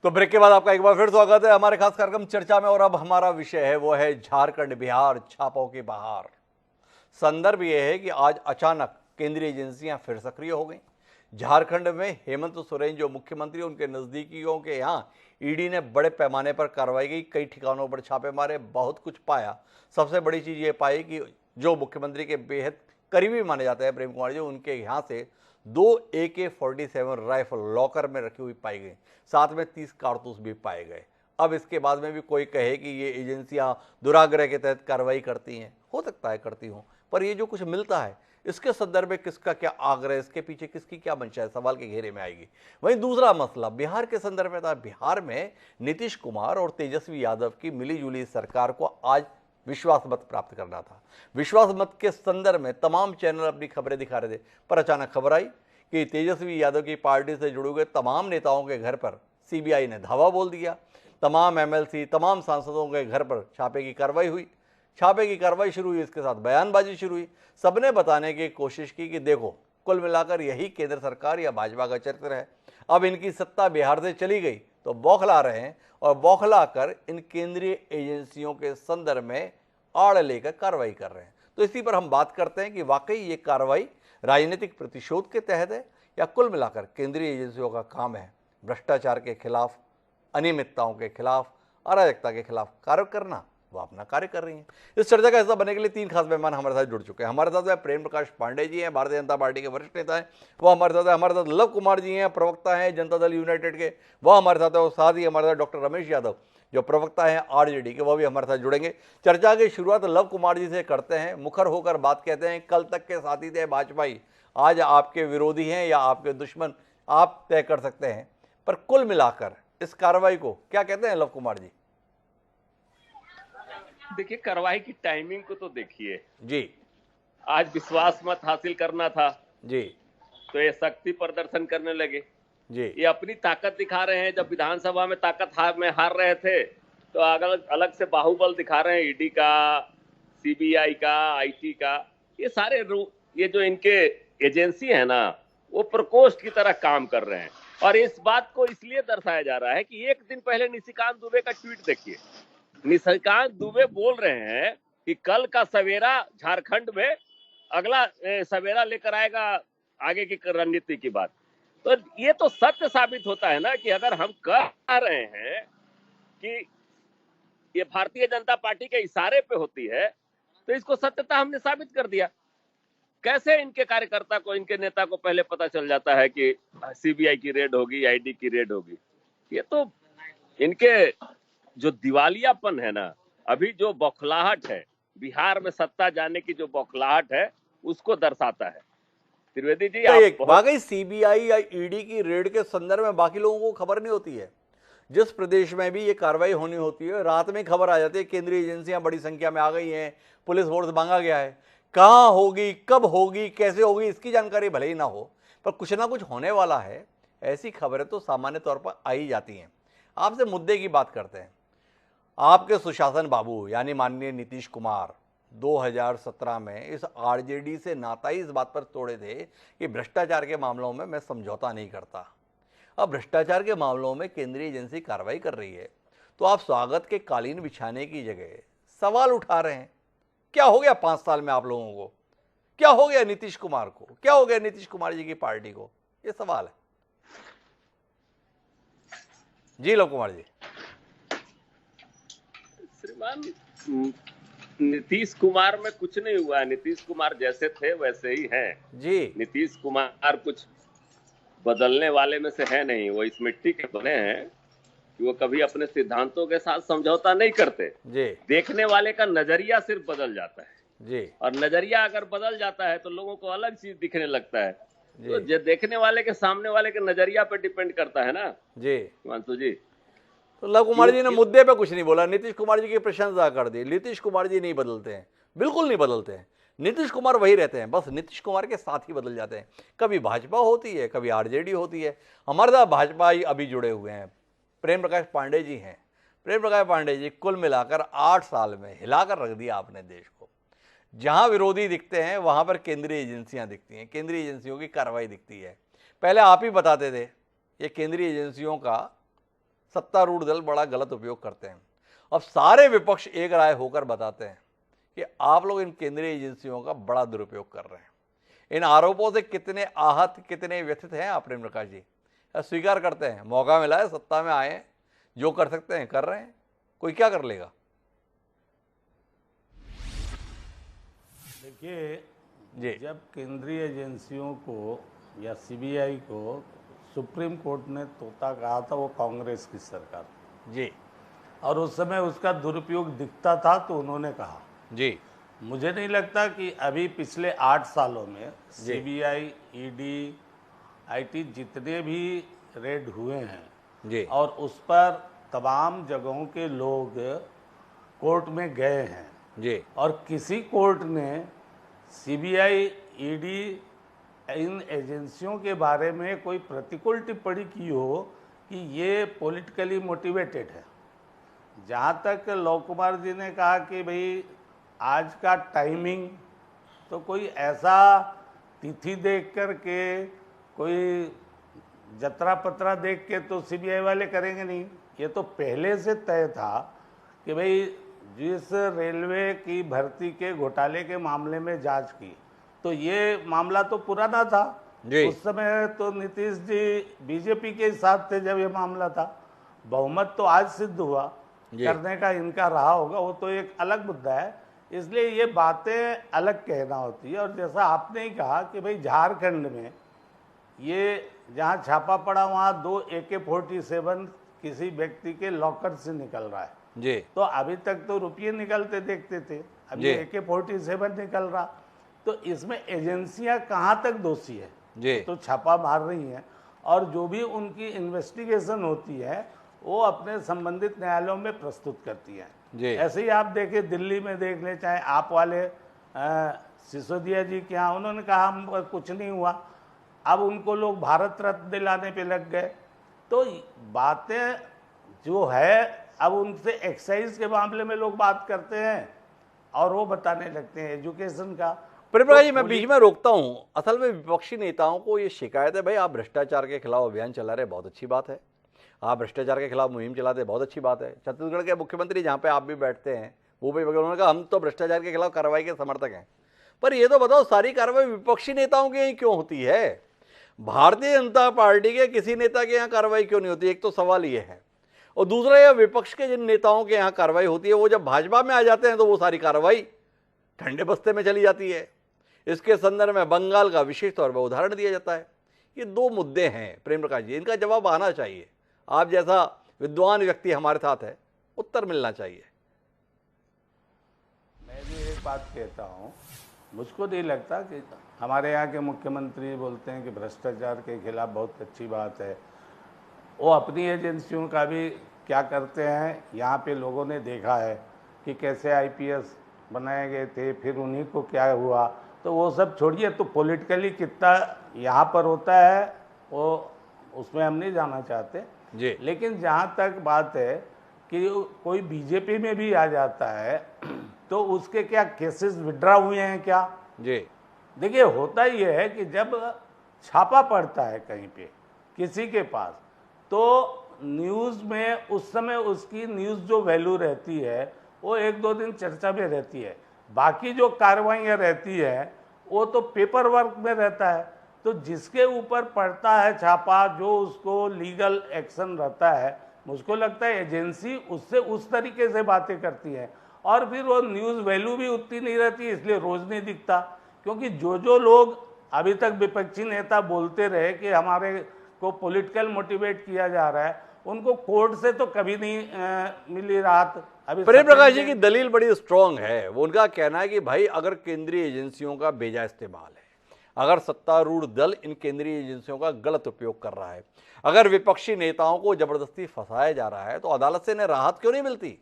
तो ब्रेक के बाद आपका एक बार फिर स्वागत है हमारे खास कार्यक्रम चर्चा में। और अब हमारा विषय है वो है झारखंड बिहार छापों की बहार। संदर्भ ये है कि आज अचानक केंद्रीय एजेंसियां फिर सक्रिय हो गई। झारखंड में हेमंत सोरेन जो मुख्यमंत्री, उनके नजदीकियों के यहाँ ईडी ने बड़े पैमाने पर कार्रवाई की, कई ठिकानों पर छापे मारे, बहुत कुछ पाया। सबसे बड़ी चीज ये पाई कि जो मुख्यमंत्री के बेहद करीबी माने जाते हैं प्रेम कुमार जी, उनके यहाँ से 2 AK-47 राइफल लॉकर में रखी हुई पाई गई, साथ में 30 कारतूस भी पाए गए। अब इसके बाद में भी कोई कहे कि ये एजेंसियां दुराग्रह के तहत कार्रवाई करती हैं, हो सकता है करती हों, पर ये जो कुछ मिलता है इसके संदर्भ में किसका क्या आग्रह, इसके पीछे किसकी क्या मंशा है, सवाल के घेरे में आएगी। वहीं दूसरा मसला बिहार के संदर्भ में था। बिहार में नीतीश कुमार और तेजस्वी यादव की मिलीजुली सरकार को आज विश्वास मत प्राप्त करना था। विश्वास मत के संदर्भ में तमाम चैनल अपनी खबरें दिखा रहे थे, पर अचानक खबर आई कि तेजस्वी यादव की पार्टी से जुड़े हुए तमाम नेताओं के घर पर सीबीआई ने धावा बोल दिया। तमाम एमएलसी, तमाम सांसदों के घर पर छापे की कार्रवाई हुई। छापे की कार्रवाई शुरू हुई, इसके साथ बयानबाजी शुरू हुई। सबने बताने की कोशिश की कि देखो, कुल मिलाकर यही केंद्र सरकार या भाजपा का चरित्र है। अब इनकी सत्ता बिहार से चली गई तो बौखला रहे हैं और बौखला कर इन केंद्रीय एजेंसियों के संदर्भ में आड़ लेकर कार्रवाई कर रहे हैं। तो इसी पर हम बात करते हैं कि वाकई ये कार्रवाई राजनीतिक प्रतिशोध के तहत है या कुल मिलाकर केंद्रीय एजेंसियों का काम है भ्रष्टाचार के खिलाफ, अनियमितताओं के खिलाफ, अराजकता के खिलाफ कार्य करना। वो अपना कार्य कर रही हैं। इस चर्चा का हिस्सा बनने के लिए 3 खास मेहमान हमारे साथ जुड़ चुके हैं। हमारे साथ प्रेम प्रकाश पांडे जी हैं, भारतीय जनता पार्टी के वरिष्ठ नेता हैं, वो हमारे साथ है। हमारे साथ लव कुमार जी हैं, प्रवक्ता हैं जनता दल यूनाइटेड के, वो हमारे साथ है। और साथ ही हमारे साथ डॉक्टर रमेश यादव जो प्रवक्ता हैं आरजेडी के, वो भी हमारे साथ जुड़ेंगे। चर्चा की शुरुआत लव कुमार जी से करते हैं। मुखर होकर बात कहते हैं, कल तक के साथी थे भाजपाई, आज आपके विरोधी हैं या आपके दुश्मन, आप तय कर सकते हैं। पर कुल मिलाकर इस कार्रवाई को क्या कहते हैं लव कुमार जी? देखिए, कार्रवाई की टाइमिंग को तो देखिए जी। आज विश्वास मत हासिल करना था जी। तो ये शक्ति प्रदर्शन करने लगे। जी। ये अपनी ताकत दिखा रहे हैं। जब विधानसभा में ताकत हार रहे थे तो अलग अलग से बाहुबल दिखा रहे हैं, ईडी का, सीबीआई का, आईटी का। ये सारे ये जो इनके एजेंसी है ना, वो प्रकोष्ठ की तरह काम कर रहे हैं। और इस बात को इसलिए दर्शाया जा रहा है कि एक दिन पहले निशिकांत दुबे का ट्वीट देखिए। निशिकांत दुबे बोल रहे हैं कि कल का सवेरा झारखंड में अगला सवेरा लेकर आएगा आगे की रणनीति की बात। तो ये तो सत्य साबित होता है ना कि अगर हम कह रहे हैं कि ये भारतीय जनता पार्टी के इशारे पे होती है तो इसको सत्यता हमने साबित कर दिया। कैसे इनके कार्यकर्ता को, इनके नेता को पहले पता चल जाता है कि सीबीआई की रेड होगी, आईडी की रेड होगी? ये तो इनके जो दिवालियापन है ना, अभी जो बौखलाहट है, बिहार में सत्ता जाने की जो बौखलाहट है, उसको दर्शाता है। त्रिवेदी जी, आप वाकई सीबीआई या ईडी की रेड के संदर्भ में बाकी लोगों को खबर नहीं होती है। जिस प्रदेश में भी ये कार्रवाई होनी होती है, रात में खबर आ जाती है केंद्रीय एजेंसियां बड़ी संख्या में आ गई हैं, पुलिस फोर्स मांगा गया है। कहाँ होगी, कब होगी, कैसे होगी, इसकी जानकारी भले ही ना हो, पर कुछ ना कुछ होने वाला है, ऐसी खबरें तो सामान्य तौर पर आ ही जाती हैं। आपसे मुद्दे की बात करते हैं। आपके सुशासन बाबू यानी माननीय नीतीश कुमार 2017 में इस आरजेडी से नाता ही इस बात पर तोड़े थे कि भ्रष्टाचार के मामलों में मैं समझौता नहीं करता। अब भ्रष्टाचार के मामलों में केंद्रीय एजेंसी कार्रवाई कर रही है तो आप स्वागत के कालीन बिछाने की जगह सवाल उठा रहे हैं। क्या हो गया 5 साल में आप लोगों को? क्या हो गया नीतीश कुमार को? क्या हो गया नीतीश कुमार जी की पार्टी को? ये सवाल है जी लव कुमार जी। श्रीमान, नीतीश कुमार में कुछ नहीं हुआ है। नीतीश कुमार जैसे थे वैसे ही हैं जी। नीतीश कुमार कुछ बदलने वाले में से है नहीं। वो इस मिट्टी के बने हैं कि वो कभी अपने सिद्धांतों के साथ समझौता नहीं करते जी। देखने वाले का नजरिया सिर्फ बदल जाता है जी। और नजरिया अगर बदल जाता है तो लोगों को अलग चीज दिखने लगता है। तो जी। देखने वाले के सामने वाले के नजरिया पे डिपेंड करता है ना जी हिमांशु जी। तो लव कुमार जी ने मुद्दे पे कुछ नहीं बोला, नीतीश कुमार जी की प्रशंसा कर दी। नीतीश कुमार जी नहीं बदलते हैं, बिल्कुल नहीं बदलते हैं। नीतीश कुमार वही रहते हैं, बस नीतीश कुमार के साथ ही बदल जाते हैं। कभी भाजपा होती है, कभी आरजेडी होती है। हमारे साथ भाजपा ही अभी जुड़े हुए हैं, प्रेम प्रकाश पांडे जी हैं। प्रेम प्रकाश पांडे जी, कुल मिलाकर 8 साल में हिलाकर रख दिया आपने देश को। जहां विरोधी दिखते हैं वहां पर केंद्रीय एजेंसियां दिखती हैं, केंद्रीय एजेंसियों की कार्रवाई दिखती है। पहले आप ही बताते थे ये केंद्रीय एजेंसियों का सत्तारूढ़ दल बड़ा गलत उपयोग करते हैं। अब सारे विपक्ष एक राय होकर बताते हैं कि आप लोग इन केंद्रीय एजेंसियों का बड़ा दुरुपयोग कर रहे हैं। इन आरोपों से कितने आहत, कितने व्यथित हैं आप प्रेम प्रकाश जी? स्वीकार करते हैं, मौका मिला है, सत्ता में आए हैं, जो कर सकते हैं कर रहे हैं, कोई क्या कर लेगा? देखिए जी जब केंद्रीय एजेंसियों को या सीबीआई को सुप्रीम कोर्ट ने तोता कहा था, वो कांग्रेस की सरकार थी। जी और उस समय उसका दुरुपयोग दिखता था तो उन्होंने कहा। जी मुझे नहीं लगता कि अभी पिछले 8 सालों में सीबीआई, ईडी, आईटी जितने भी रेड हुए हैं जी और उस पर तमाम जगहों के लोग कोर्ट में गए हैं जी और किसी कोर्ट ने सीबीआई, ईडी, इन एजेंसियों के बारे में कोई प्रतिकूल टिप्पणी की हो कि ये पॉलिटिकली मोटिवेटेड है। जहाँ तक लव कुमार जी ने कहा कि भाई आज का टाइमिंग, तो कोई ऐसा तिथि देख कर के, कोई जतरा पतरा देख के तो सीबीआई वाले करेंगे नहीं। ये तो पहले से तय था कि भाई जिस रेलवे की भर्ती के घोटाले के मामले में जांच की, तो ये मामला तो पुराना था। जी। उस समय तो नीतीश जी बीजेपी के साथ थे जब ये मामला था। बहुमत तो आज सिद्ध हुआ, करने का इनका रहा होगा, वो तो एक अलग मुद्दा है। इसलिए ये बातें अलग कहना होती है। और जैसा आपने ही कहा कि भाई झारखंड में ये जहाँ छापा पड़ा वहाँ 2 AK-47 किसी व्यक्ति के लॉकर से निकल रहा है। जी तो अभी तक तो रुपये निकलते देखते थे, अभी जी। AK-47 निकल रहा। तो इसमें एजेंसियां कहाँ तक दोषी है? जी तो छापा मार रही हैं और जो भी उनकी इन्वेस्टिगेशन होती है वो अपने संबंधित न्यायालयों में प्रस्तुत करती हैं। जी ऐसे ही आप देखें, दिल्ली में देख लें, चाहे आप वाले सिसोदिया जी के यहाँ, उन्होंने कहा हम कुछ नहीं हुआ, अब उनको लोग भारत रत्न दिलाने पे लग गए। तो बातें जो है, अब उनसे एक्साइज के मामले में लोग बात करते हैं और वो बताने लगते हैं एजुकेशन का। प्रेम जी, मैं बीच में रोकता हूं। असल में विपक्षी नेताओं को ये शिकायत है, भाई आप भ्रष्टाचार के खिलाफ अभियान चला रहे, बहुत अच्छी बात है, आप भ्रष्टाचार के खिलाफ मुहिम चलाते, बहुत अच्छी बात है। छत्तीसगढ़ के मुख्यमंत्री जहाँ पे आप भी बैठते हैं, वो भी उन्होंने कहा हम तो भ्रष्टाचार के खिलाफ कार्रवाई के समर्थक हैं। पर ये तो बताओ, सारी कार्रवाई विपक्षी नेताओं के यहाँ क्यों होती है? भारतीय जनता पार्टी के किसी नेता के यहाँ कार्रवाई क्यों नहीं होती? एक तो सवाल ये है। और दूसरा, यह विपक्ष के जिन नेताओं के यहाँ कार्रवाई होती है, वो जब भाजपा में आ जाते हैं तो वो सारी कार्रवाई ठंडे बस्ते में चली जाती है। इसके संदर्भ में बंगाल का विशेष तौर पर उदाहरण दिया जाता है। ये 2 मुद्दे हैं प्रेम प्रकाश जी, इनका जवाब आना चाहिए। आप जैसा विद्वान व्यक्ति हमारे साथ है, उत्तर मिलना चाहिए। मैं भी एक बात कहता हूँ, मुझको नहीं लगता कि हमारे यहाँ के मुख्यमंत्री बोलते हैं कि भ्रष्टाचार के खिलाफ बहुत अच्छी बात है। वो अपनी एजेंसियों का भी क्या करते हैं, यहाँ पे लोगों ने देखा है कि कैसे IPS बनाए गए थे, फिर उन्हीं को क्या हुआ। तो वो सब छोड़िए, तो पॉलिटिकली कितना यहाँ पर होता है वो उसमें हम नहीं जाना चाहते जी। लेकिन जहाँ तक बात है कि कोई बीजेपी में भी आ जाता है तो उसके क्या केसेस विड्रा हुए हैं क्या? जी देखिए, होता ये है कि जब छापा पड़ता है कहीं पे किसी के पास, तो न्यूज़ में उस समय उसकी न्यूज़ जो वैल्यू रहती है वो 1-2 दिन चर्चा में रहती है। बाकी जो कार्रवाइयाँ रहती है वो तो पेपर वर्क में रहता है। तो जिसके ऊपर पड़ता है छापा, जो उसको लीगल एक्शन रहता है, मुझको लगता है एजेंसी उससे उस तरीके से बातें करती है और फिर वो न्यूज़ वैल्यू भी उतनी नहीं रहती, इसलिए रोज़ नहीं दिखता। क्योंकि जो लोग अभी तक विपक्षी नेता बोलते रहे कि हमारे को पॉलिटिकल मोटिवेट किया जा रहा है, उनको कोर्ट से तो कभी नहीं मिली राहत। अभी प्रेम प्रकाश जी की दलील बड़ी स्ट्रांग है। वो उनका कहना है कि भाई अगर केंद्रीय एजेंसियों का बेजा इस्तेमाल है, अगर सत्तारूढ़ दल इन केंद्रीय एजेंसियों का गलत उपयोग कर रहा है, अगर विपक्षी नेताओं को जबरदस्ती फंसाया जा रहा है, तो अदालत से इन्हें राहत क्यों नहीं मिलती?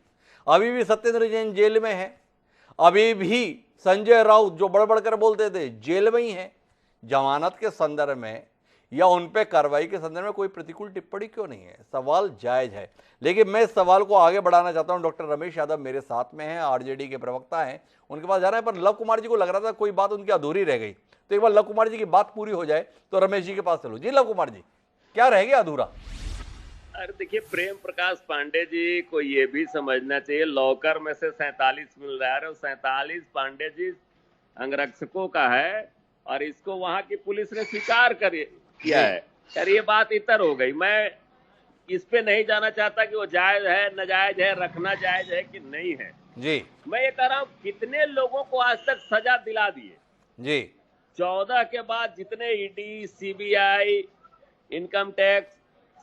अभी भी सत्येंद्र जैन जेल में है, अभी भी संजय राउत जो बड़बड़ कर बोलते थे जेल में ही है। जमानत के संदर्भ में या उन पे कार्रवाई के संदर्भ में कोई प्रतिकूल टिप्पणी क्यों नहीं है? सवाल जायज है। लेकिन मैं इस सवाल को आगे बढ़ाना चाहता हूं। डॉक्टर रमेश यादव मेरे साथ में हैं, आरजेडी के प्रवक्ता हैं, उनके पास जाना है। पर लव कुमार जी को लग रहा था कोई बात उनकी अधूरी रह गई, तो एक बार लव कुमार जी की बात पूरी हो जाए तो रमेश जी के पास चलो। जी लव कुमार जी, क्या रह गया अधूरा? अरे देखिए, प्रेम प्रकाश पांडे जी को ये भी समझना चाहिए, लॉकर में से 47 मिल रहा है और 47 पांडे जी अंगरक्षकों का है, और इसको वहां की पुलिस ने स्वीकार किया है। यार ये बात इतर हो गई। मैं इस पे नहीं जाना चाहता कि वो जायज है, नाजायज है, रखना जायज है कि नहीं है। जी मैं ये कह रहा हूं, कितने लोगों को आज तक सजा दिला दिए। जी 14 के बाद जितने ईडी, सीबीआई, इनकम टैक्स,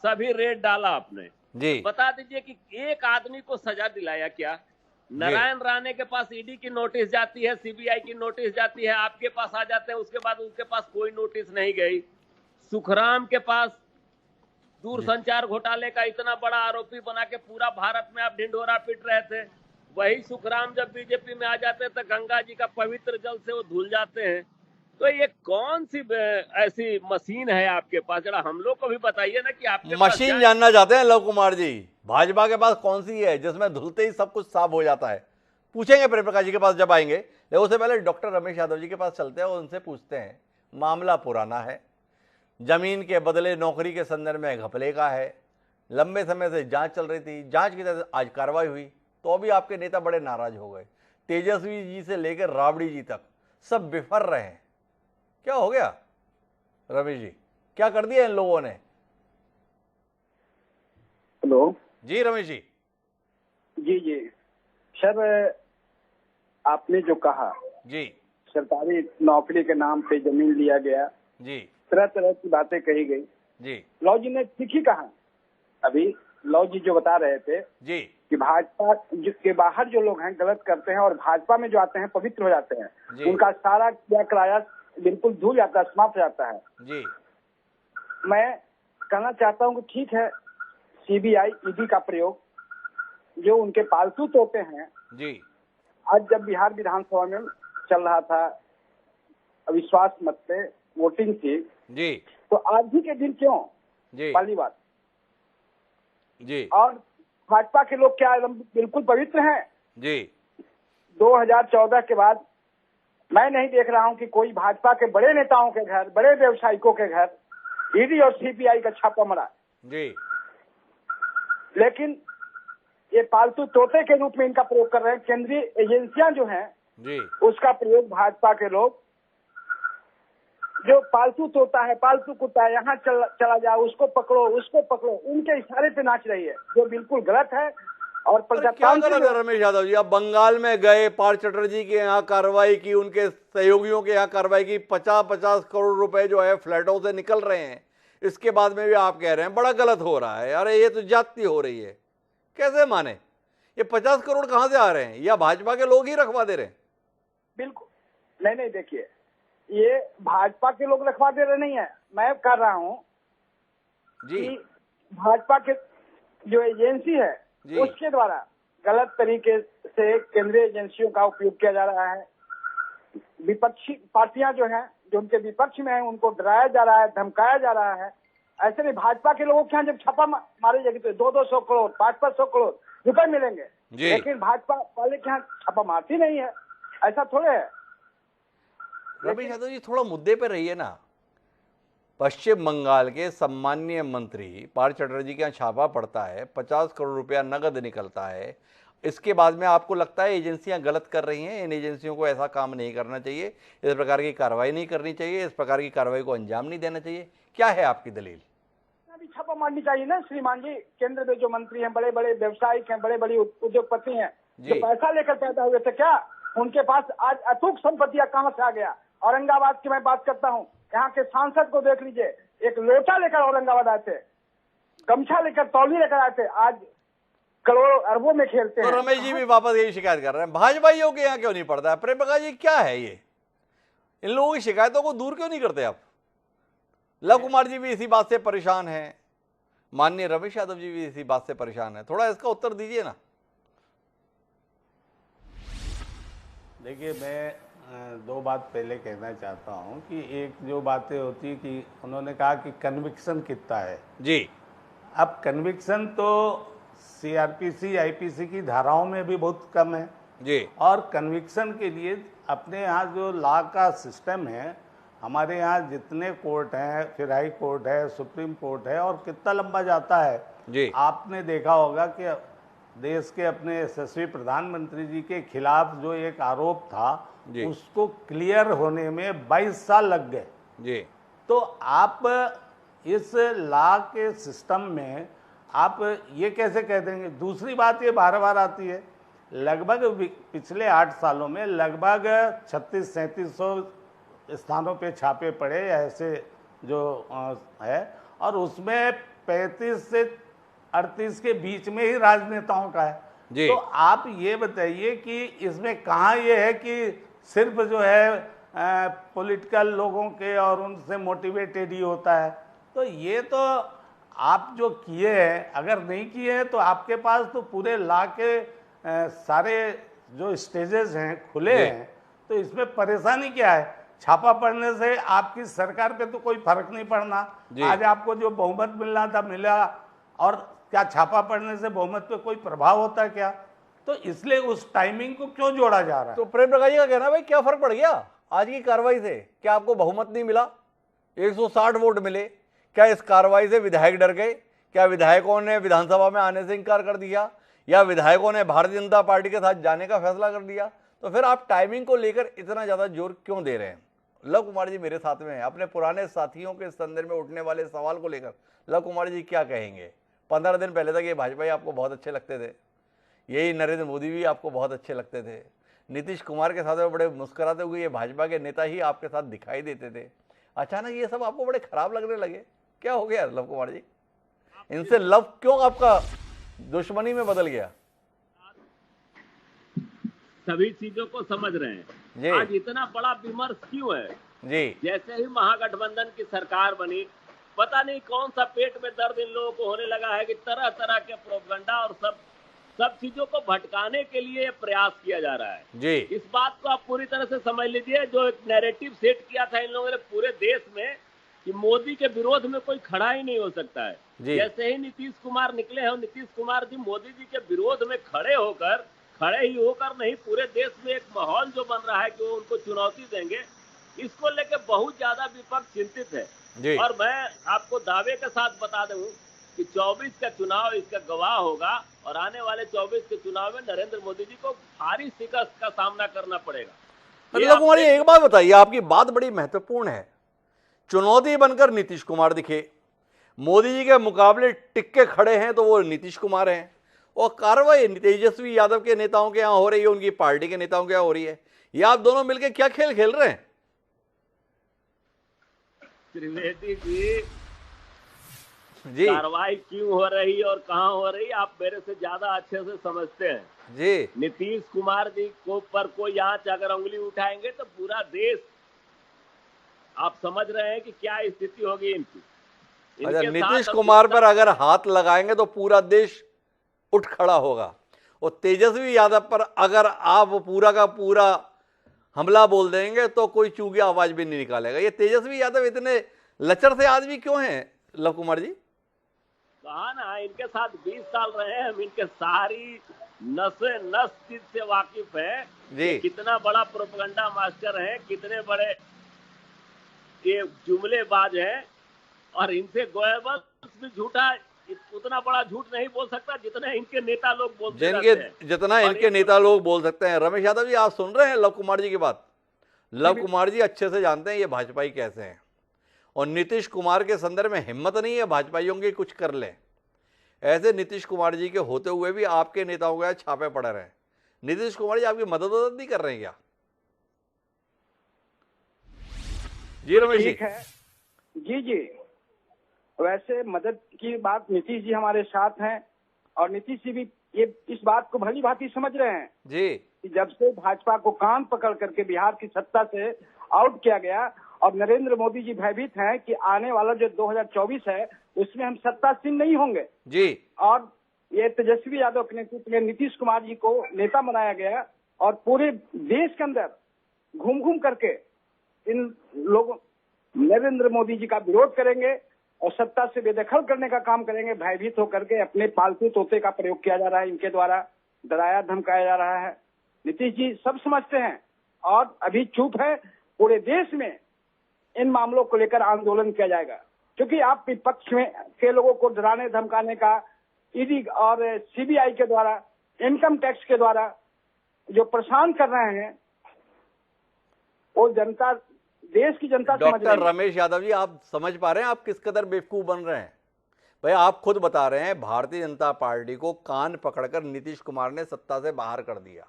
सभी रेड डाला आपने। जी बता दीजिए कि एक आदमी को सजा दिलाया क्या? नारायण राणे के पास ईडी की नोटिस जाती है, सीबीआई की नोटिस जाती है, आपके पास आ जाते हैं, उसके बाद उनके पास कोई नोटिस नहीं गई। सुखराम के पास दूरसंचार घोटाले का इतना बड़ा आरोपी बना के पूरा भारत में आप ढिंढोरा पीट रहे थे। वही सुखराम जब बीजेपी में आ जाते तो गंगा जी का पवित्र जल से वो धुल जाते हैं। तो ये कौन सी ऐसी मशीन है आपके पास? जरा हम लोग को भी बताइए ना कि आपके पास मशीन जानना चाहते हैं लव कुमार जी, भाजपा के पास कौन सी है जिसमें धुलते ही सब कुछ साफ हो जाता है? पूछेंगे प्रेम प्रकाश जी के पास जब आएंगे, लेकिन उससे पहले डॉक्टर रमेश यादव जी के पास चलते हैं और उनसे पूछते हैं। मामला पुराना है, जमीन के बदले नौकरी के संदर्भ में घपले का है, लंबे समय से जांच चल रही थी, जांच की तहत आज कार्रवाई हुई, तो भी आपके नेता बड़े नाराज हो गए। तेजस्वी जी से लेकर राबड़ी जी तक सब बिफर रहे हैं। क्या हो गया रमेश जी, क्या कर दिया इन लोगों ने? हेलो जी रमेश जी। जी जी सर, आपने जो कहा जी सरकारी नौकरी के नाम पे जमीन लिया गया, जी तरह तरह की बातें कही गई। जी लॉ जी ने ठीक ही कहा। अभी लॉ जी जो बता रहे थे जी कि भाजपा के बाहर जो लोग हैं गलत करते हैं और भाजपा में जो आते हैं पवित्र हो जाते हैं, जी। उनका सारा किया कराया बिल्कुल धुल जाता है, समाप्त हो जाता है। जी मैं कहना चाहता हूं कि ठीक है, सीबीआई ईडी का प्रयोग जो उनके पालतू तोते हैं। जी आज जब बिहार विधानसभा में चल रहा था अविश्वास मत पे वोटिंग थी, जी तो आज ही के दिन क्यों? जी पहली बात। जी और भाजपा के लोग क्या एकदम बिल्कुल पवित्र हैं? जी 2014 के बाद मैं नहीं देख रहा हूं कि कोई भाजपा के बड़े नेताओं के घर, बड़े व्यवसायिकों के घर ईडी और सीबीआई का छापा मरा। जी लेकिन ये पालतू तोते के रूप में इनका प्रयोग कर रहे हैं। केंद्रीय एजेंसियां जो हैं जी उसका प्रयोग भाजपा के लोग, जो पालतू तोता है, पालतू कुत्ता है, यहाँ चला जाओ, उसको पकड़ो, उनके इशारे पे नाच रही है, जो बिल्कुल गलत है। और क्या गलत है रमेश यादव जी? आप बंगाल में गए, पार चटर्जी के यहाँ कार्रवाई की, उनके सहयोगियों के यहाँ कार्रवाई की, 50-50 करोड़ रुपए जो है फ्लैटों से निकल रहे हैं। इसके बाद में भी आप कह रहे हैं बड़ा गलत हो रहा है। अरे ये तो ज्यादती हो रही है, कैसे माने? ये 50 करोड़ कहाँ से आ रहे हैं? या भाजपा के लोग ही रखवा दे रहे हैं? बिल्कुल नहीं, देखिए ये भाजपा के लोग रखवा दे रहे नहीं है। मैं कर रहा हूँ जी कि भाजपा के जो एजेंसी है जी। उसके द्वारा गलत तरीके से केंद्रीय एजेंसियों का उपयोग किया जा रहा है। विपक्षी पार्टियां जो हैं, जो उनके विपक्ष में हैं, उनको डराया जा रहा है, धमकाया जा रहा है। ऐसे में भाजपा के लोगों के यहाँ जब छापा मारे जाएगी तो 200 करोड़ 500 करोड़ रुपए मिलेंगे, लेकिन भाजपा वाले के यहाँ छापा मारती नहीं है। ऐसा थोड़े है। रमेश यादव जी, थोड़ा मुद्दे पे रहिए ना। पश्चिम बंगाल के सम्मानीय मंत्री पार चटर्जी के यहाँ छापा पड़ता है, 50 करोड़ रुपया नगद निकलता है। इसके बाद में आपको लगता है एजेंसियां गलत कर रही हैं, इन एजेंसियों को ऐसा काम नहीं करना चाहिए, इस प्रकार की कार्रवाई नहीं करनी चाहिए, इस प्रकार की कार्रवाई को अंजाम नहीं देना चाहिए? क्या है आपकी दलील? भी छापा मारनी चाहिए ना श्रीमान जी। केंद्र में जो मंत्री हैं, बड़े बड़े व्यवसायिक हैं, बड़े बड़े उद्योगपति हैं, जो पैसा लेकर पैदा हुए थे, क्या उनके पास आज अथूक संपत्तियां कहां से आ गया? औरंगाबाद की मैं बात करता हूं, यहाँ के सांसद को देख लीजिए, एक लोटा लेकर औरंगाबाद आए थे, गमछा लेकर, तौली लेकर आए थे, आज करोड़ों अरबों में खेलते हैं। तो रमेश जी भी वापस यही शिकायत कर रहे हैं, भाजपाइयों के यहाँ क्यों नहीं पड़ता है? प्रेम प्रकाश जी, क्या है ये? इन लोगों की शिकायतों को दूर क्यों नहीं करते आप? लव कुमार जी भी इसी बात से परेशान हैं, माननीय रमेश यादव जी भी इसी बात से परेशान है। थोड़ा इसका उत्तर दीजिए ना। देखिए, मैं दो बात पहले कहना चाहता हूं कि एक जो बातें होती कि उन्होंने कहा कि कन्विक्शन कितना है जी। अब कन्विक्शन तो सीआरपीसी आईपीसी की धाराओं में भी बहुत कम है जी। और कन्विक्शन के लिए अपने यहाँ जो लॉ का सिस्टम है हमारे यहाँ जितने कोर्ट हैं, फिर हाई कोर्ट है, सुप्रीम कोर्ट है, और कितना लंबा जाता है जी। आपने देखा होगा कि देश के अपने यशस्वी प्रधानमंत्री जी के खिलाफ जो एक आरोप था जी। उसको क्लियर होने में 22 साल लग गए। जी। तो आप इस लॉ के सिस्टम में आप ये कैसे कह देंगे? दूसरी बात ये बार बार आती है, लगभग पिछले 8 सालों में लगभग 3600-3700 स्थानों पे छापे पड़े ऐसे जो है, और उसमें 35 से 38 के बीच में ही राजनेताओं का है। जी। तो आप ये बताइए कि इसमें कहाँ ये है कि सिर्फ जो है पॉलिटिकल लोगों के और उनसे मोटिवेटेड ही होता है? तो ये तो आप जो किए हैं, अगर नहीं किए हैं तो आपके पास तो पूरे लॉ के सारे जो स्टेजेस हैं खुले हैं, तो इसमें परेशानी क्या है? छापा पड़ने से आपकी सरकार पे तो कोई फर्क नहीं पड़ना। आज आपको जो बहुमत मिलना था मिला, और क्या छापा पड़ने से बहुमत पे कोई प्रभाव होता है क्या? तो इसलिए उस टाइमिंग को क्यों जोड़ा जा रहा है? तो प्रेम प्रकाश जी का कहना भाई क्या फर्क पड़ गया आज की कार्रवाई से? क्या आपको बहुमत नहीं मिला? 160 वोट मिले, क्या इस कार्रवाई से विधायक डर गए? क्या विधायकों ने विधानसभा में आने से इनकार कर दिया, या विधायकों ने भारतीय जनता पार्टी के साथ जाने का फैसला कर दिया? तो फिर आप टाइमिंग को लेकर इतना ज्यादा जोर क्यों दे रहे हैं? लव कुमार जी मेरे साथ में हैं, अपने पुराने साथियों के संदर्भ में उठने वाले सवाल को लेकर लव कुमार जी क्या कहेंगे? 15 दिन पहले तक ये भाजपा ही आपको बहुत अच्छे लगते थे, यही नरेंद्र मोदी भी आपको बहुत अच्छे लगते थे, नीतीश कुमार के साथ में बड़े मुस्कुराते हुए ये भाजपा के नेता ही आपके साथ दिखाई देते थे। अचानक ये सब आपको बड़े खराब लगने लगे, क्या हो गया लव कुमार जी? इनसे लव क्यों आपका दुश्मनी में बदल गया? सभी चीजों को समझ रहे हैं। आज इतना बड़ा विमर्श क्यों है जी? जैसे ही महागठबंधन की सरकार बनी, पता नहीं कौन सा पेट में दर्द इन लोगों को होने लगा है कि तरह तरह के प्रोपगंडा और सब चीजों को भटकाने के लिए प्रयास किया जा रहा है जी। इस बात को आप पूरी तरह से समझ लीजिए। जो एक नैरेटिव सेट किया था इन लोगों ने पूरे देश में कि मोदी के विरोध में कोई खड़ा ही नहीं हो सकता है, जैसे ही नीतीश कुमार निकले हैं, नीतीश कुमार जी मोदी जी के विरोध में खड़े ही होकर नहीं, पूरे देश में एक माहौल जो बन रहा है कि वो उनको चुनौती देंगे, इसको लेकर बहुत ज्यादा विपक्ष चिंतित है। और मैं आपको दावे के साथ बता दूं कि 24 का चुनाव इसका गवाह होगा, और आने वाले 24 के चुनाव में नरेंद्र मोदी जी को भारी शिकस्त का सामना करना पड़ेगा। लव कुमार जी एक बात बताइए, आपकी बात बड़ी महत्वपूर्ण है। चुनौती बनकर नीतीश कुमार दिखे, मोदी जी के मुकाबले टिक्के खड़े हैं तो वो नीतीश कुमार हैं, और कार्रवाई तेजस्वी यादव के नेताओं के यहाँ हो रही है, उनकी पार्टी के नेताओं के यहाँ हो रही है। ये आप दोनों मिलकर क्या खेल खेल रहे हैं? त्रिवेदी जी, कार्रवाई क्यों हो रही और कहां हो रही आप मेरे से ज्यादा अच्छे से समझते हैं जी। नीतीश कुमार जी को पर कोई आंच अगर उंगली उठाएंगे तो पूरा देश, आप समझ रहे हैं कि क्या स्थिति होगी इनकी। अच्छा, नीतीश कुमार पर अगर हाथ लगाएंगे तो पूरा देश उठ खड़ा होगा, और तेजस्वी यादव पर अगर आप पूरा का पूरा हमला बोल देंगे तो कोई चूगी आवाज भी नहीं निकालेगा। ये तेजस्वी यादव इतने लचर से आदमी क्यों हैं लव कुमार जी? कहा ना, इनके साथ 20 साल रहे हैं हम, इनके सारी नस चीज से वाकिफ है जी। कितना बड़ा प्रोपगंडा मास्टर है, कितने बड़े ये जुमलेबाज है, और इनसे गोएबल्स भी झूठा, उतना बड़ा झूठ नहीं बोल सकता जितना इनके नेता लोग बोलते हैं, जितना इनके नेता लोग बोल सकते हैं। रमेश यादव जी, आप सुन रहे हैं लव कुमार जी की बात? लव कुमार जी अच्छे से जानते हैं ये भाजपाई कैसे हैं, और नीतीश कुमार के संदर्भ में हिम्मत नहीं है भाजपाइयों की कुछ कर ले। ऐसे नीतीश कुमार जी के होते हुए भी आपके नेताओं के छापे पड़ रहे हैं। नीतीश कुमार जी आपकी मदद नहीं कर रहे हैं क्या? जी रमेश जी। जी, वैसे मदद की बात, नीतीश जी हमारे साथ हैं, और नीतीश जी भी ये इस बात को भली भांति समझ रहे हैं जी कि जब से भाजपा को कान पकड़ करके बिहार की सत्ता से आउट किया गया, और नरेंद्र मोदी जी भयभीत हैं कि आने वाला जो 2024 है उसमें हम सत्तासीन नहीं होंगे जी, और ये तेजस्वी यादव के नेतृत्व में नीतीश कुमार जी को नेता बनाया गया, और पूरे देश के अंदर घूम घूम करके इन लोगों नरेंद्र मोदी जी का विरोध करेंगे और सत्ता से बेदखल करने का काम करेंगे। भयभीत होकर के अपने पालतू तोते का प्रयोग किया जा रहा है, इनके द्वारा डराया धमकाया जा रहा है। नीतीश जी सब समझते हैं और अभी चुप है। पूरे देश में इन मामलों को लेकर आंदोलन किया जाएगा, क्योंकि आप विपक्ष में के लोगों को डराने धमकाने का ईडी और सीबीआई के द्वारा, इनकम टैक्स के द्वारा जो परेशान कर रहे हैं, वो जनता, देश की जनता समझ रही डॉक्टर है। रमेश यादव जी, आप समझ पा रहे हैं आप किस कदर बेवकूफ बन रहे हैं? भाई आप खुद बता रहे हैं भारतीय जनता पार्टी को कान पकड़कर नीतीश कुमार ने सत्ता से बाहर कर दिया।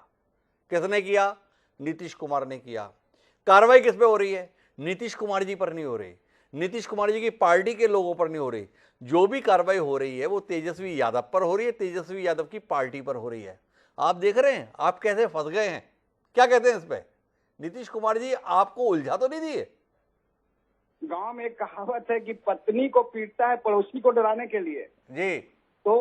किसने किया? नीतीश कुमार ने किया। कार्रवाई किस पे हो रही है? नीतीश कुमार जी पर नहीं हो रही, नीतीश कुमार जी की पार्टी के लोगों पर नहीं हो रही। जो भी कार्रवाई हो रही है वो तेजस्वी यादव पर हो रही है, तेजस्वी यादव की पार्टी पर हो रही है। आप देख रहे हैं आप कैसे फंस गए हैं। क्या कहते हैं इस पे? नीतीश कुमार जी आपको उलझा तो नहीं दिए? गांव में एक कहावत है कि पत्नी को पीटता है पड़ोसी को डराने के लिए। जी तो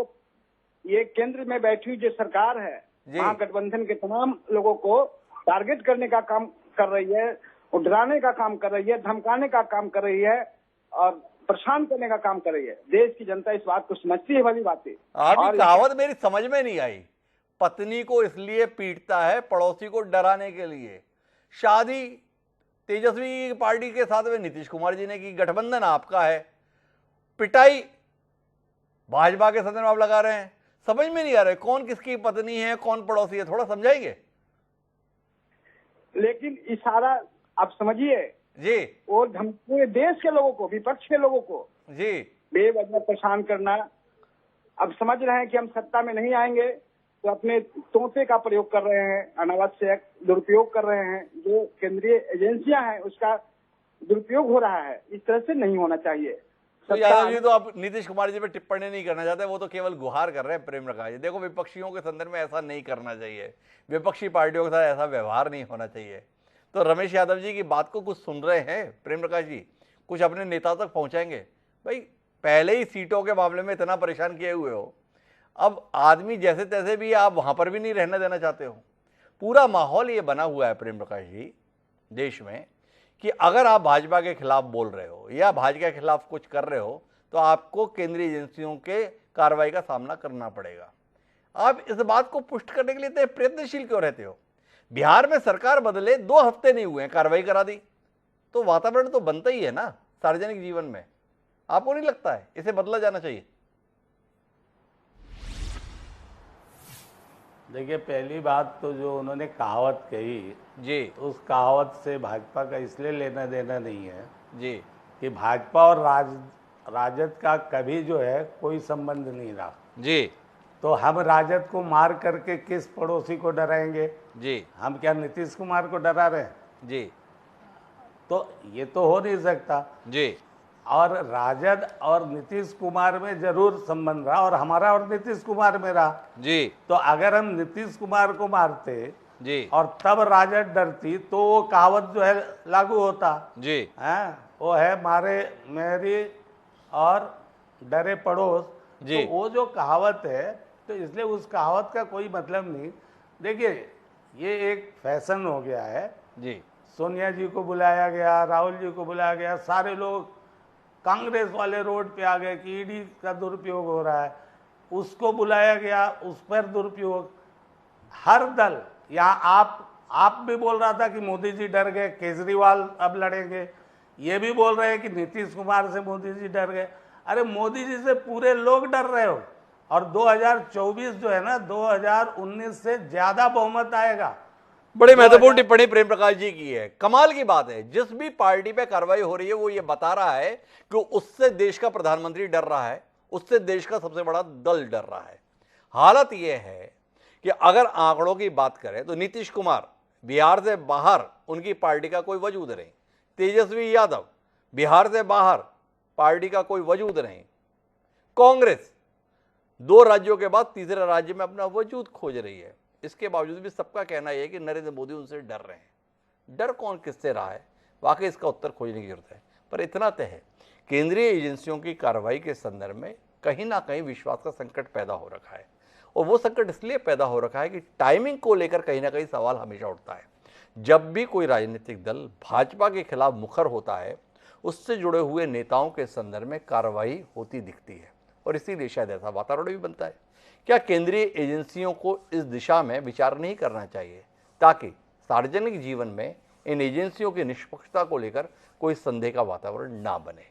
ये केंद्र में बैठी हुई जो सरकार है, जी। महागठबंधन के तमाम लोगों को टारगेट करने का काम कर रही है, और डराने का काम कर रही है, धमकाने का काम कर रही है, और परेशान करने का काम कर रही है। देश की जनता इस बात को समझती है, भली बात है। आपकी कहावत मेरी समझ में नहीं आई। पत्नी को इसलिए पीटता है पड़ोसी को डराने के लिए। शादी तेजस्वी पार्टी के साथ में नीतीश कुमार जी ने की, गठबंधन आपका है, पिटाई भाजपा के सदन में आप लगा रहे हैं। समझ में नहीं आ रहा है कौन किसकी पत्नी है कौन पड़ोसी है, थोड़ा समझाएंगे? लेकिन इशारा आप समझिए जी और पूरे देश के लोगों को, विपक्ष के लोगों को जी बेवजह परेशान करना। अब समझ रहे हैं कि हम सत्ता में नहीं आएंगे तो अपने तोते का प्रयोग कर रहे हैं, अनावश्यक दुरुपयोग कर रहे हैं। जो केंद्रीय एजेंसियां हैं उसका दुरुपयोग हो रहा है, इस तरह से नहीं होना चाहिए। तो यादव जी तो आप नीतीश कुमार जी पे टिप्पणी नहीं करना चाहते, वो तो केवल गुहार कर रहे हैं प्रेम प्रकाश जी। देखो विपक्षियों के संदर्भ में ऐसा नहीं करना चाहिए, विपक्षी पार्टियों के साथ ऐसा व्यवहार नहीं होना चाहिए। तो रमेश यादव जी की बात को कुछ सुन रहे हैं प्रेम प्रकाश जी, कुछ अपने नेता तक पहुंचाएंगे? भाई पहले ही सीटों के मामले में इतना परेशान किए हुए हो, अब आदमी जैसे तैसे भी आप वहां पर भी नहीं रहना देना चाहते हो। पूरा माहौल ये बना हुआ है प्रेम प्रकाश जी देश में कि अगर आप भाजपा के खिलाफ बोल रहे हो या भाजपा के खिलाफ कुछ कर रहे हो तो आपको केंद्रीय एजेंसियों के कार्रवाई का सामना करना पड़ेगा। आप इस बात को पुष्ट करने के लिए इतने प्रयत्नशील क्यों रहते हो? बिहार में सरकार बदले 2 हफ्ते नहीं हुए हैं, कार्रवाई करा दी। तो वातावरण तो बनता ही है ना सार्वजनिक जीवन में, आपको नहीं लगता है इसे बदला जाना चाहिए? देखिए, पहली बात तो जो उन्होंने कहावत कही जी उस कहावत से भाजपा का इसलिए लेना देना नहीं है जी कि भाजपा और राजद का कभी जो है कोई संबंध नहीं रहा जी तो हम राजद को मार करके किस पड़ोसी को डराएंगे? जी हम क्या नीतीश कुमार को डरा रहे हैं? जी तो ये तो हो नहीं सकता। जी और राजद और नीतीश कुमार में जरूर संबंध रहा और हमारा और नीतीश कुमार में रहा। जी तो अगर हम नीतीश कुमार को मारते जी और तब राजद डरती तो वो कहावत जो है लागू होता जी है, वो है मारे मेरी और डरे पड़ोस। जी। तो वो जो कहावत है, तो इसलिए उस कहावत का कोई मतलब नहीं। देखिए, ये एक फैशन हो गया है। जी सोनिया जी को बुलाया गया, राहुल जी को बुलाया गया, सारे लोग कांग्रेस वाले रोड पे आ गए कि ईडी का दुरुपयोग हो रहा है, उसको बुलाया गया, उस पर दुरुपयोग। हर दल, यहाँ आप भी बोल रहा था कि मोदी जी डर गए, केजरीवाल अब लड़ेंगे, ये भी बोल रहे हैं कि नीतीश कुमार से मोदी जी डर गए। अरे मोदी जी से पूरे लोग डर रहे हो। और 2024 जो है ना, 2019 से ज्यादा बहुमत आएगा। बड़ी महत्वपूर्ण टिप्पणी प्रेम प्रकाश जी की है। कमाल की बात है, जिस भी पार्टी पे कार्रवाई हो रही है वो ये बता रहा है कि उससे देश का प्रधानमंत्री डर रहा है, उससे देश का सबसे बड़ा दल डर रहा है। हालत यह है कि अगर आंकड़ों की बात करें तो नीतीश कुमार बिहार से बाहर उनकी पार्टी का कोई वजूद नहीं, तेजस्वी यादव बिहार से बाहर पार्टी का कोई वजूद नहीं, कांग्रेस 2 राज्यों के बाद तीसरे राज्य में अपना वजूद खोज रही है। इसके बावजूद भी सबका कहना यह है कि नरेंद्र मोदी उनसे डर रहे हैं। डर कौन किससे रहा है, वाकई इसका उत्तर खोजने की जरूरत है। पर इतना तय है, केंद्रीय एजेंसियों की कार्रवाई के संदर्भ में कहीं ना कहीं विश्वास का संकट पैदा हो रखा है। और वो संकट इसलिए पैदा हो रखा है कि टाइमिंग को लेकर कहीं ना कहीं सवाल हमेशा उठता है। जब भी कोई राजनीतिक दल भाजपा के खिलाफ मुखर होता है, उससे जुड़े हुए नेताओं के संदर्भ में कार्रवाई होती दिखती है और इसीलिए शायद ऐसा वातावरण भी बनता है। क्या केंद्रीय एजेंसियों को इस दिशा में विचार नहीं करना चाहिए ताकि सार्वजनिक जीवन में इन एजेंसियों की निष्पक्षता को लेकर कोई संदेह का वातावरण ना बने।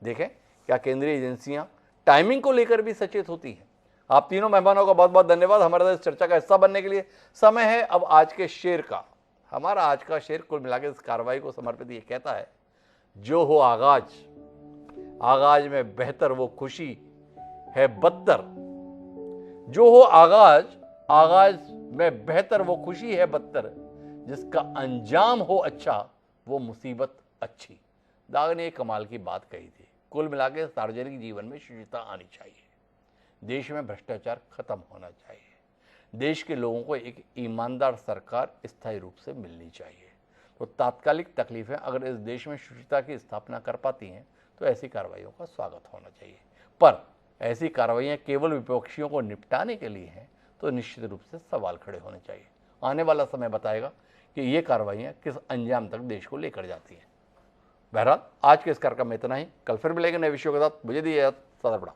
देखें क्या केंद्रीय एजेंसियां टाइमिंग को लेकर भी सचेत होती हैं। आप तीनों मेहमानों का बहुत बहुत धन्यवाद हमारे साथ इस चर्चा का हिस्सा बनने के लिए। समय है अब आज के शेर का। हमारा आज का शेर कुल मिलाकर इस कार्रवाई को समर्पित ये कहता है, जो हो आगाज, आगाज में बेहतर वो खुशी है बदतर। जो हो आगाज, आगाज में बेहतर वो खुशी है बदतर। जिसका अंजाम हो अच्छा वो मुसीबत अच्छी। दाग ने एक कमाल की बात कही थी। कुल मिलाकर सार्वजनिक जीवन में शुचिता आनी चाहिए, देश में भ्रष्टाचार खत्म होना चाहिए, देश के लोगों को एक ईमानदार सरकार स्थायी रूप से मिलनी चाहिए। तो तात्कालिक तकलीफें अगर इस देश में शुचिता की स्थापना कर पाती हैं तो ऐसी कार्रवाइयों का स्वागत होना चाहिए। पर ऐसी कार्रवाइयाँ केवल विपक्षियों को निपटाने के लिए हैं तो निश्चित रूप से सवाल खड़े होने चाहिए। आने वाला समय बताएगा कि ये कार्रवाइयाँ किस अंजाम तक देश को लेकर जाती हैं। बहरहाल आज के इस कार्यक्रम में इतना ही। कल फिर मिलेंगे नए विषयों के साथ। मुझे दिए सदर बड़ा।